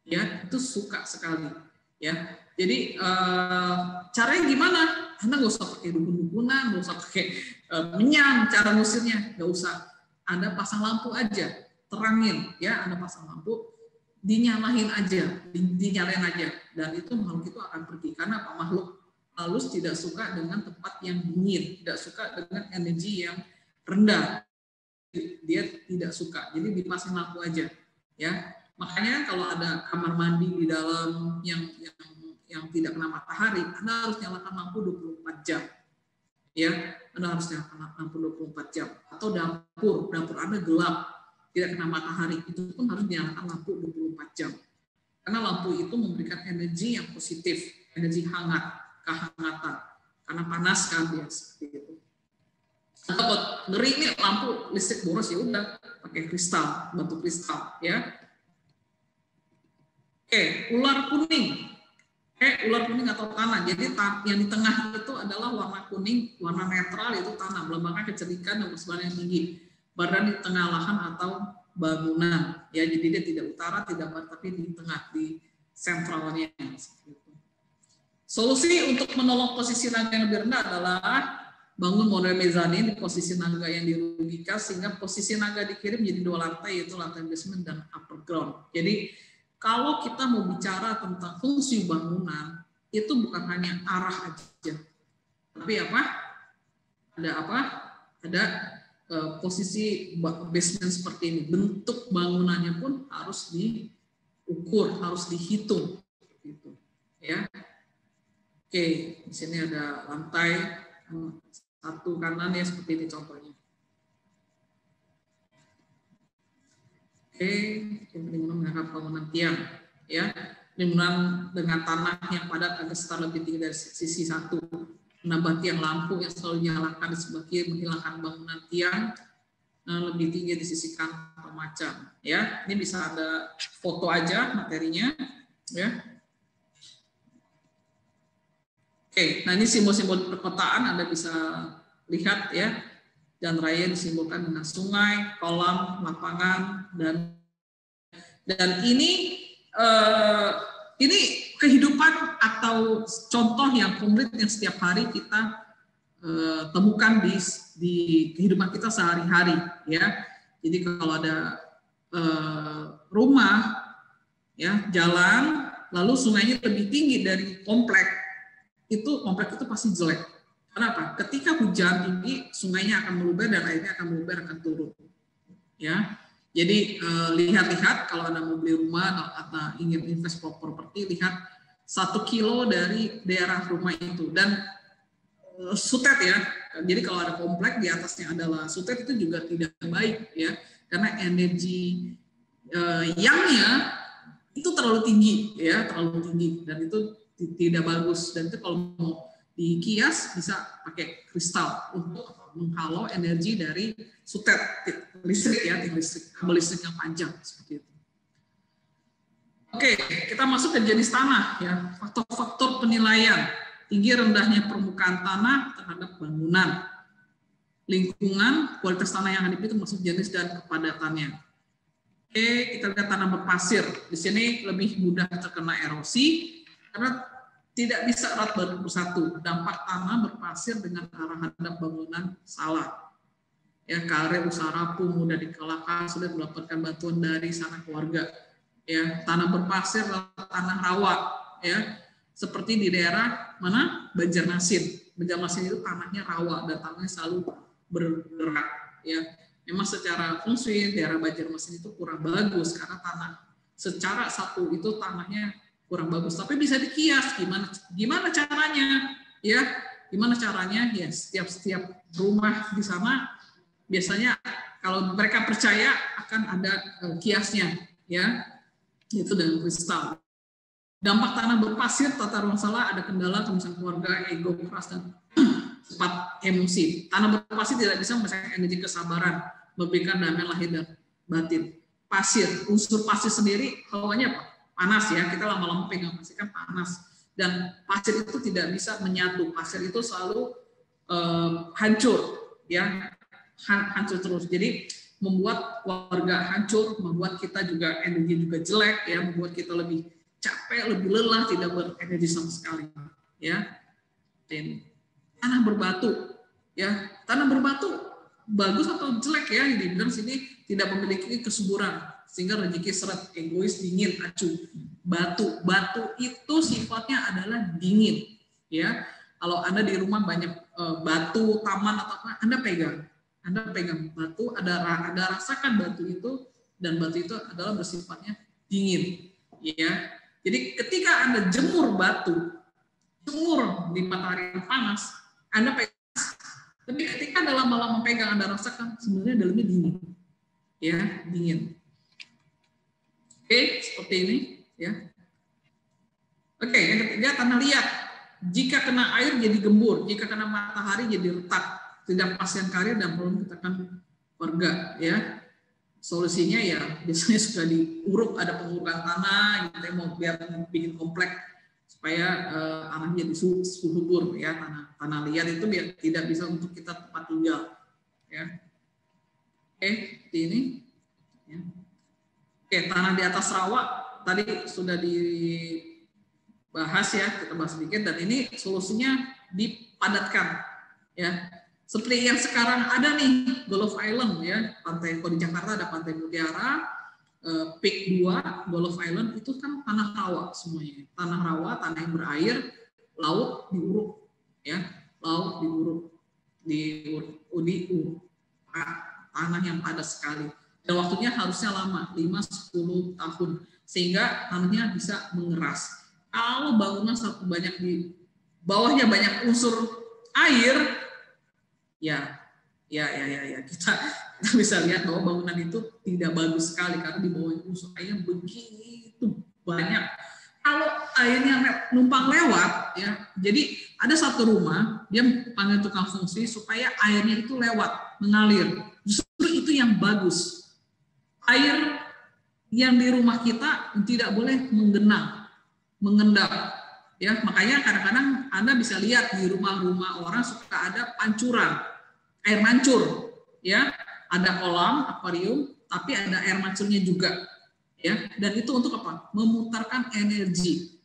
ya itu suka sekali, ya. Jadi caranya gimana? Anda nggak usah pakai dukun-dukunan, nggak usah pakai menyam cara ngusirnya, nggak usah. Anda pasang lampu aja, terangin, ya. Anda pasang lampu, dinyalain aja, dinyalain aja, dan itu makhluk itu akan pergi. Karena apa? Makhluk halus tidak suka dengan tempat yang dingin, tidak suka dengan energi yang rendah. Dia tidak suka. Jadi dipasang lampu aja, ya. Makanya kalau ada kamar mandi di dalam yang tidak kena matahari, Anda harus nyalakan lampu 24 jam. Ya, Anda harus nyalakan lampu 24 jam. Atau dapur Anda gelap, tidak kena matahari, itu pun harus dinyalakan lampu 24 jam. Karena lampu itu memberikan energi yang positif, energi hangat, kehangatan. Karena panas kan dia seperti itu. Atau ngeri nih lampu listrik boros, ya udah pakai kristal, batu kristal, ya. Oke, ular kuning. Ular kuning atau tanah. Jadi yang di tengah itu adalah warna kuning, warna netral itu tanah, melambangkan kecerdikan dan kesabaran yang tinggi. Badan di tengah lahan atau bangunan. Ya, jadi dia tidak utara, tidak barat, tapi di tengah, di sentralnya. Solusi untuk menolong posisi naga yang lebih rendah adalah bangun model mezanin di posisi naga yang dirugikan sehingga posisi naga dikirim menjadi 2 lantai, yaitu lantai basement dan upper ground. Jadi kalau kita mau bicara tentang fungsi bangunan, itu bukan hanya arah aja, tapi apa? Ada posisi basement seperti ini. Bentuk bangunannya pun harus diukur, harus dihitung, gitu. Ya. Oke, di sini ada lantai 1 kanan ya seperti ini contohnya. Bangunan mengangkat bangunan tiang, ya. Bangunan dengan tanah yang padat agar setar lebih tinggi dari sisi 1. Menambah tiang lampu yang selalu dinyalakan di sebelah kiri, menghilangkan bangunan tiang lebih tinggi di sisi kanan atau macam, ya. Ini bisa ada foto aja materinya, ya. Oke, nah ini simbol-simbol perkotaan Anda bisa lihat, ya. Jalan raya disimbolkan dengan sungai, kolam, lapangan, dan ini kehidupan atau contoh yang konkret yang setiap hari kita temukan di kehidupan kita sehari-hari, ya. Jadi kalau ada rumah, ya, jalan, lalu sungainya lebih tinggi dari komplek, itu kompleks itu pasti jelek. Kenapa? Ketika hujan tinggi, sungainya akan meluber dan airnya akan meluber, akan turun. Ya, jadi lihat-lihat kalau Anda mau beli rumah atau ingin invest properti, lihat 1 kilo dari daerah rumah itu dan sutet ya. Jadi kalau ada komplek di atasnya adalah sutet, itu juga tidak baik ya, karena energi yangnya itu terlalu tinggi ya, terlalu tinggi dan itu tidak bagus. Dan itu kalau mau dikias bisa pakai kristal untuk menghalau energi dari sutet listrik ya, kabel listrik yang panjang seperti itu. Oke, kita masuk ke jenis tanah ya, faktor-faktor penilaian. Tinggi rendahnya permukaan tanah terhadap bangunan, lingkungan, kualitas tanah yang dipilih termasuk jenis dan kepadatannya. Oke, kita lihat tanah berpasir. Di sini lebih mudah terkena erosi karena tidak bisa erat bersatu. Dampak tanah berpasir dengan arah hadap bangunan salah. Ya, karet usaha rapuh, mudah dikalahkan, sulit mendapatkan bantuan dari sanak keluarga. Ya, tanah berpasir adalah tanah rawa. Ya, seperti di daerah mana? Banjarmasin. Banjarmasin itu tanahnya rawa dan tanahnya selalu bergerak. Ya, memang secara feng shui daerah Banjarmasin itu kurang bagus karena tanah secara satu itu tanahnya kurang bagus. Tapi bisa dikias. Gimana caranya? Ya, gimana caranya? Ya, setiap rumah di sana biasanya kalau mereka percaya akan ada kiasnya. Ya, itu dengan kristal. Dampak tanah berpasir, tata ruang salah, ada kendala, kemisahan keluarga, ego keras, dan cepat emosi. Tanah berpasir tidak bisa merasakan energi kesabaran, memberikan damai lahir dan batin. Pasir, unsur pasir sendiri, hawanya panas ya, kita lama-lama pegang pasir kan panas. Dan pasir itu tidak bisa menyatu, pasir itu selalu hancur, ya, hancur terus. Jadi membuat keluarga hancur, membuat kita juga energi juga jelek, ya, membuat kita lebih capek, lebih lelah, tidak berenergi sama sekali, ya. Dan tanah berbatu, ya, tanah berbatu bagus atau jelek ya? Dibilang sini tidak memiliki kesuburan, sehingga rezeki seret, egois, dingin, acuh. Batu itu sifatnya adalah dingin, ya. Kalau Anda di rumah banyak batu, taman atau apa, Anda pegang batu, ada rasakan batu itu, dan batu itu adalah bersifatnya dingin, ya. Jadi ketika Anda jemur batu, jemur di matahari yang panas, Anda pegang. Tapi ketika Anda lama-lama pegang, Anda rasakan sebenarnya dalamnya dingin. Ya, dingin. Oke, seperti ini. Ya. Oke, yang ketiga, tanah liat. Jika kena air jadi gembur, jika kena matahari jadi retak, tidak pasien karir dan perlu ditekan warga. Ya. Solusinya ya biasanya sudah diuruk, ada pengurukan tanah, gitu, mau biar bikin komplek supaya tanahnya jadi subur ya, tanah liat itu biar tidak bisa untuk kita tempat tinggal ya. Oke, seperti ini ya. Oke, tanah di atas rawa tadi sudah dibahas ya, kita bahas sedikit, dan ini solusinya dipadatkan ya. Seperti yang sekarang ada nih, Golf Island ya, pantai, kalau di Jakarta ada Pantai Mutiara, Peak 2, Golf Island, itu kan tanah rawa semuanya. Tanah rawa, tanah yang berair, laut diuruk ya, laut diuruk, tanah yang padat sekali. Dan waktunya harusnya lama, 5-10 tahun, sehingga tanahnya bisa mengeras. Kalau bangunan satu banyak di bawahnya banyak unsur air, ya kita bisa lihat bahwa bangunan itu tidak bagus sekali karena di bawah unsur airnya begitu banyak. Kalau airnya numpang lewat, ya, jadi ada satu rumah dia panggil tukang fungsi supaya airnya itu lewat, mengalir. Justru itu yang bagus. Air yang di rumah kita tidak boleh mengendap. Ya, makanya kadang-kadang Anda bisa lihat di rumah-rumah orang suka ada pancuran, air mancur, ya, ada kolam, akuarium, tapi ada air mancurnya juga, ya, dan itu untuk apa? Memutarkan energi.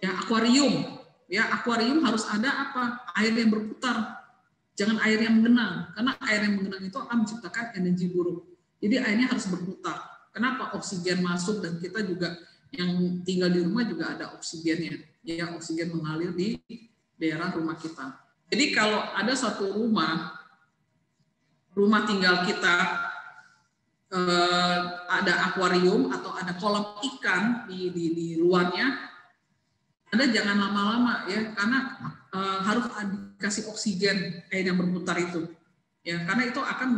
Ya, akuarium harus ada apa? Air yang berputar, jangan air yang menggenang, karena air yang menggenang itu akan menciptakan energi buruk. Jadi airnya harus berputar. Kenapa? Oksigen masuk dan kita juga yang tinggal di rumah juga ada oksigennya. Ya, oksigen mengalir di daerah rumah kita. Jadi kalau ada satu rumah tinggal kita ada akuarium atau ada kolam ikan di luarnya, Anda jangan lama-lama ya, karena harus dikasih oksigen air yang berputar itu. Ya, karena itu akan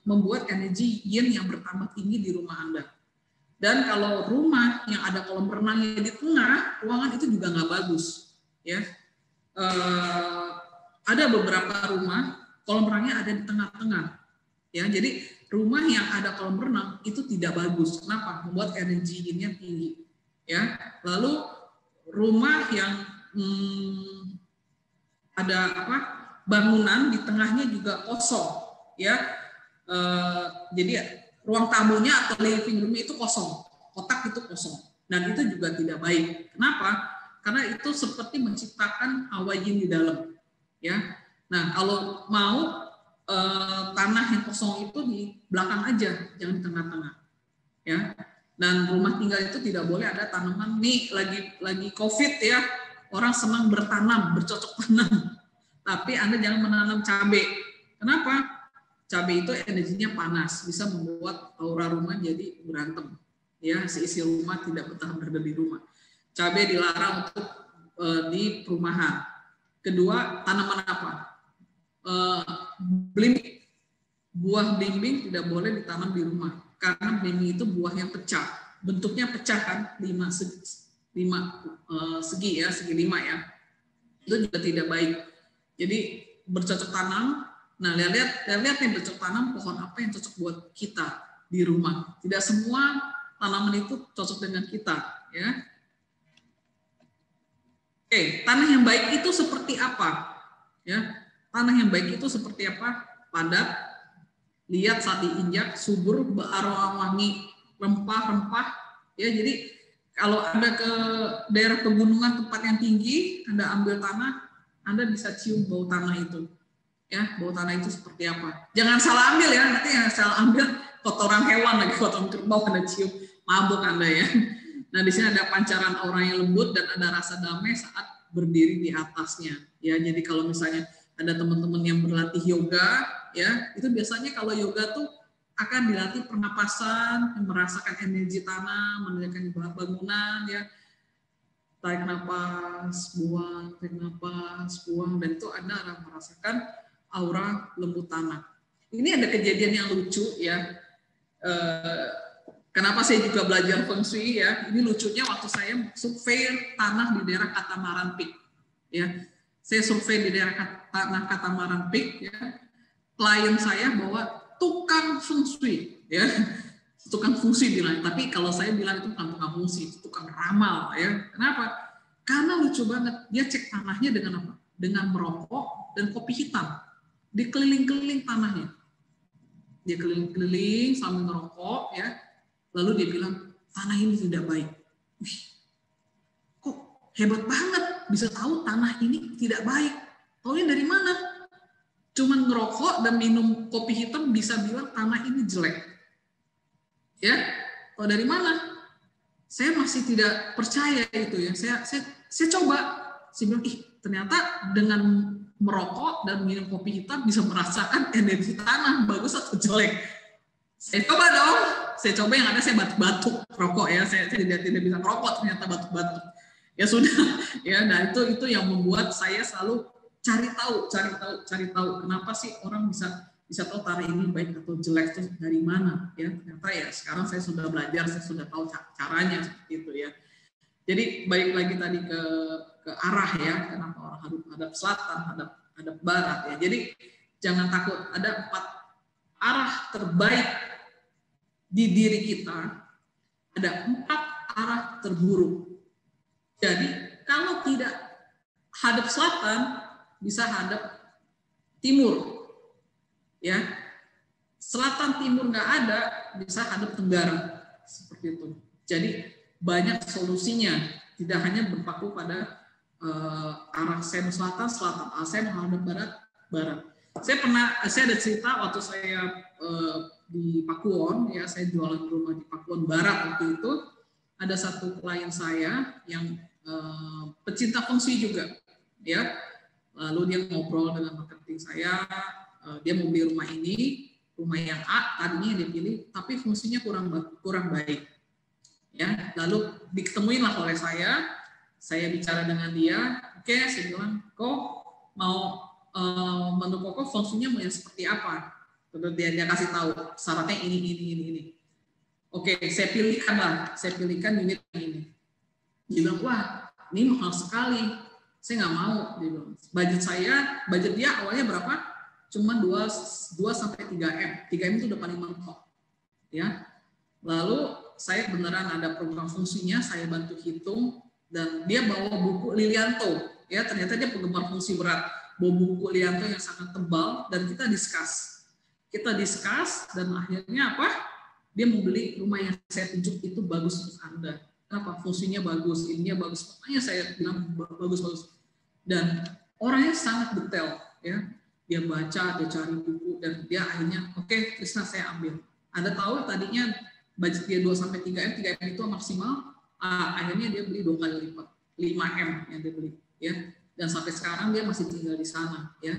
membuat energi yin yang bertambah tinggi di rumah Anda. Dan kalau rumah yang ada kolam renangnya di tengah ruangan itu juga nggak bagus. Ya, ada beberapa rumah kolam renangnya ada di tengah-tengah. Ya, jadi rumah yang ada kolam renang itu tidak bagus. Kenapa? Membuat energi yin-nya tinggi. Ya, lalu rumah yang ada bangunan di tengahnya juga kosong, ya. Jadi ruang tamunya atau living room itu kosong, kotak itu kosong, dan itu juga tidak baik. Kenapa? Karena itu seperti menciptakan hawa yin di dalam, ya. Nah, kalau mau tanah yang kosong itu di belakang aja, jangan di tengah-tengah, ya. Dan rumah tinggal itu tidak boleh ada tanaman. Nih lagi COVID ya, orang senang bertanam, bercocok tanam. Tapi Anda jangan menanam cabai. Kenapa? Cabai itu energinya panas, bisa membuat aura rumah jadi berantem. Ya, seisi rumah tidak betah berada di rumah. Cabai dilarang untuk di perumahan. Kedua, tanaman apa? Belimbing. Buah belimbing tidak boleh ditanam di rumah karena belimbing itu buah yang pecah. Bentuknya pecah kan, 5 segi ya, segi 5 ya. Itu juga tidak baik. Jadi bercocok tanam. Nah, lihat nih bercocok tanam pohon apa yang cocok buat kita di rumah. Tidak semua tanaman itu cocok dengan kita, ya. Oke, tanah yang baik itu seperti apa? Ya, tanah yang baik itu seperti apa? Padat, lihat saat diinjak, subur, beraroma wangi, rempah-rempah. Ya, jadi kalau Anda ke daerah pegunungan tempat yang tinggi, Anda ambil tanah, Anda bisa cium bau tanah itu. Ya, bau tanah itu seperti apa? Jangan salah ambil ya, nanti yang salah ambil kotoran hewan lagi, kotoran kerbau Anda cium, mabuk Anda ya. Nah, di sini ada pancaran aura yang lembut dan ada rasa damai saat berdiri di atasnya. Ya, jadi kalau misalnya ada teman-teman yang berlatih yoga, ya, itu biasanya kalau yoga tuh akan dilatih pernapasan, merasakan energi tanah, mendengarkan bangunan, ya. Tarik napas, buang, tarik napas, buang, dan itu Anda akan merasakan aura lembut tanah. Ini ada kejadian yang lucu ya. Kenapa saya juga belajar Feng Shui ya? Ini lucunya waktu saya survei tanah di daerah Katamaran Peak. Ya, saya survei di daerah tanah Katamaran Peak. Ya, klien saya bawa tukang Feng Shui. Ya, tukang fungsi bilang, tapi kalau saya bilang itu bukan tukang fungsi, itu tukang ramal ya. Kenapa? Karena lucu banget, dia cek tanahnya dengan apa? Dengan merokok dan kopi hitam. Dikeliling-keliling tanahnya. Dia keliling-keliling sambil merokok ya. Lalu dia bilang, tanah ini tidak baik. Wih, kok hebat banget bisa tahu tanah ini tidak baik. Taunya dari mana? Cuman ngerokok dan minum kopi hitam bisa bilang tanah ini jelek. Ya, kalau dari mana? Saya masih tidak percaya itu ya. Saya coba, saya bilang, ternyata dengan merokok dan minum kopi hitam bisa merasakan energi tanah bagus atau jelek. Saya coba dong. Saya coba yang ada saya batuk-batuk rokok ya. Saya tidak bisa merokok ternyata batuk-batuk. Ya sudah ya. Nah itu yang membuat saya selalu cari tahu kenapa sih orang bisa tahu tanah ini baik atau jelek itu dari mana ya. Ternyata ya sekarang saya sudah belajar, saya sudah tahu caranya seperti itu ya. Jadi balik lagi tadi ke arah ya, kenapa orang harus hadap selatan, hadap barat ya. Jadi jangan takut, ada 4 arah terbaik di diri kita, ada 4 arah terburuk. Jadi kalau tidak hadap selatan bisa hadap timur. Ya, selatan timur nggak ada, bisa hadap tenggara seperti itu. Jadi banyak solusinya, tidak hanya berpaku pada arah sen selatan, saya hadap barat. Saya ada cerita waktu saya di Pakuwon, ya saya jualan rumah di Pakuwon Barat waktu itu, ada satu klien saya yang pecinta feng shui juga, ya. Lalu dia ngobrol dengan marketing saya, dia mau beli rumah ini, rumah yang A tadinya dia pilih, tapi fungsinya kurang baik, ya. Lalu diketemuin lah oleh saya bicara dengan dia, oke, saya bilang, kok mau menurut kok fungsinya mau yang seperti apa? Terus dia kasih tahu syaratnya ini. Oke, saya pilihkan unit ini. Dia bilang, wah, ini mahal sekali. Saya nggak mau, dia bilang. Budget dia awalnya berapa? Cuma 2-3 M. 3 M itu udah paling mentok. Ya. Lalu saya beneran ada program fungsinya, saya bantu hitung, dan dia bawa buku Lilianto. Ya, ternyata dia penggemar fungsi berat. Bawa buku Lilianto yang sangat tebal, dan kita discuss, dan akhirnya apa? Dia mau beli rumah yang saya tunjuk itu bagus untuk Anda. Kenapa? Fungsinya bagus, ininya bagus. Makanya saya bilang bagus. Dan orangnya sangat detail, ya. Dia baca, dia cari buku, dan dia akhirnya, oke, Krisna, saya ambil. Anda tahu tadinya budget dia 2-3 M, 3 M itu maksimal. Akhirnya dia beli 2 kali lipat, 5 M yang dia beli, ya. Dan sampai sekarang dia masih tinggal di sana, ya.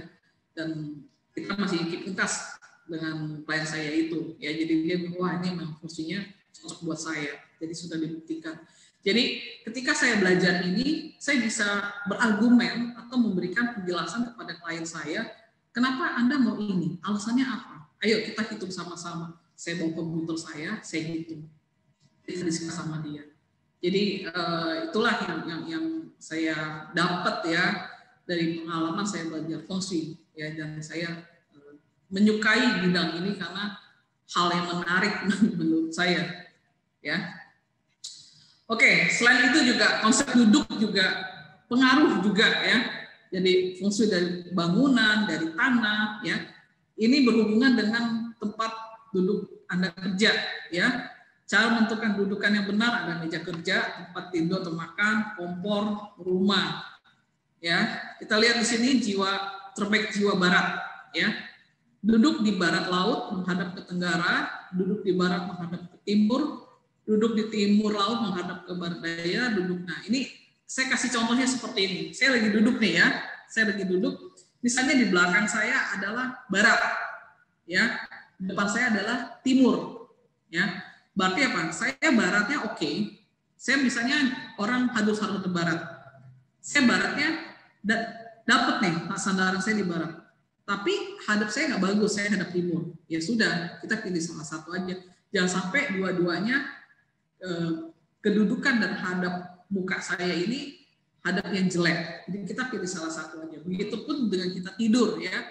Dan kita masih keep in touch dengan klien saya itu, ya. Jadi dia bilang, wah, ini memang fungsinya cocok buat saya. Jadi sudah dibuktikan. Jadi ketika saya belajar ini, saya bisa berargumen atau memberikan penjelasan kepada klien saya, kenapa Anda mau ini? Alasannya apa? Ayo kita hitung sama-sama. Saya bawa komputer saya hitung. Kita diskusi sama dia. Jadi itulah yang saya dapat, ya, dari pengalaman saya belajar fungsi, ya, dan saya menyukai bidang ini karena hal yang menarik menurut saya, ya. Oke, selain itu juga konsep duduk juga pengaruh juga, ya. Jadi fungsi dari bangunan, dari tanah, ya, ini berhubungan dengan tempat duduk Anda kerja, ya. Cara menentukan dudukan yang benar, ada meja kerja, tempat tidur atau makan, kompor, rumah, ya. Kita lihat di sini terbaik jiwa barat, ya. Duduk di barat laut menghadap ke tenggara, duduk di barat menghadap ke timur, duduk di timur laut menghadap ke barat daya, duduk. Nah, ini saya kasih contohnya seperti ini. Saya lagi duduk nih, ya. Saya lagi duduk. Misalnya di belakang saya adalah barat, ya. Depan saya adalah timur, ya. Berarti apa? Saya baratnya oke. Saya misalnya orang harus ke barat. Saya baratnya dapat nih sandaran saya di barat. Tapi hadap saya nggak bagus, saya hadap timur. Ya sudah, kita pilih salah satu aja. Jangan sampai dua-duanya kedudukan dan hadap muka saya ini hadap yang jelek. Jadi kita pilih salah satu aja. Begitupun dengan kita tidur, ya.